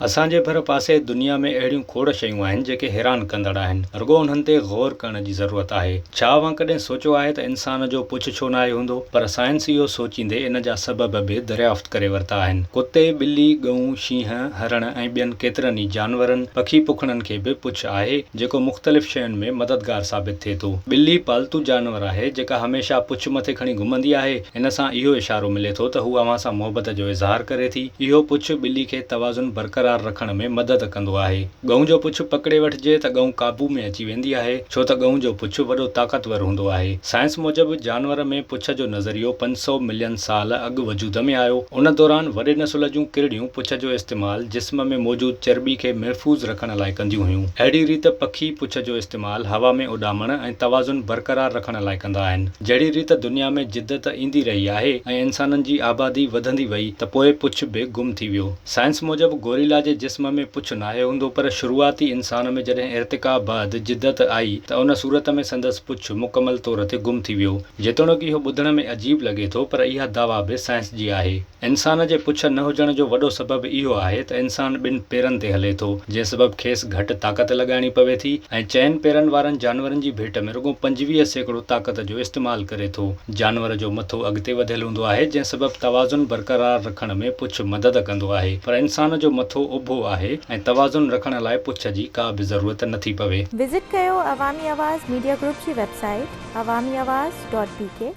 असांजे भर पासे दुनिया में अहिड़ियूं खोड़ शयूं आहिनि जेके हैरान कंदड़ आहिनि। रुगो उन्हनि ते गौर करण जी ज़रूरत आहे। छा अवां कॾहिं सोचियो आहे त इंसान जो पुछ छो न आहे हूंदो? पर साइंस इहो सोचींदे इन जा सबब बि दरियाफ़्त करे वरिता आहिनि। कुते, ॿिली, गऊं, शींहं, हरण ऐं ॿियनि केतिरनि ई जानवरनि, पखी पुखणनि खे बि पुछ आहे जेको मुख़्तलिफ़ शयुनि में मददगार साबित थिए थो। ॿिली पालतू जानवर आहे जेका हमेशह पुछ मथे खणी घुमंदी आहे। इन सां इहो इशारो मिले थो त हू अव्हां सां मोहबत जो इज़हार करे थी। इहो पुछ ॿिली खे तवाज़ुन बरक़रार रखण में मदद कंदो आहे। गऊं जो पुछ पकिड़े वठिजे त गऊं काबू में अची वेंदी आहे, छो त गऊं जो पुछ वॾो ताक़तवर हूंदो आहे। साइंस मूजिबि जानवर में पुछ जो नज़रियो 500 मिलियन साल अॻु वजूद में आयो। उन दौरान वॾे नसुल जूं किरड़ियूं पुछ जो इस्तेमालु जिस्म में मौजूद चर्बी खे महफ़ूज़ रखण लाइ कंदियूं हुयूं। अहिड़ी रीति पखी पुछ जो इस्तेमालु हवा में उॾामण ऐं तवाज़ुन बरक़रार रखण लाइ कंदा आहिनि। जहिड़ी रीति दुनिया में जिदत ईंदी रही आहे ऐं इंसाननि जी आबादी वधंदी वई त पोइ पुछ बि गुम थी वियो। साइंस मूजिबि गोरिला जे जिस्म में पुछ नाहे हूंदो, पर शुरूआती इंसान में जॾहिं इर्तिका बैदि जिदत आई त उन सूरत में संदसि पुछ मुकमल तौर ते गुम थी वियो। जेतोणीकि इहो ॿुधण में अजीब लॻे थो, पर इहा दावा बि साइंस जी आहे। इंसान जे पुछ न हुजण जो वॾो सबबु इहो आहे त इंसान ॿिनि पेरनि ते हले थो, जंहिं सबबु खेसि घटि ताक़त लॻाइणी पवे थी ऐं चइनि पेरनि वारनि जानवरनि जी भेट में रुगो 25% ताक़त जो इस्तेमालु करे थो। जानवर जो मथो अॻिते वधियल हूंदो आहे, जंहिं सबबु तवाज़ुन बरक़रार रखण में पुछ मदद कंदो आहे, पर इंसान जो मथो उभो आहे ऐं तवाज़ुन रखण लाइ पुछ जी का बि ज़रूरत नथी पवे। विज़िट कयो अवामी आवाज़ मीडिया ग्रुप जी वेबसाइट awamiawaz.pk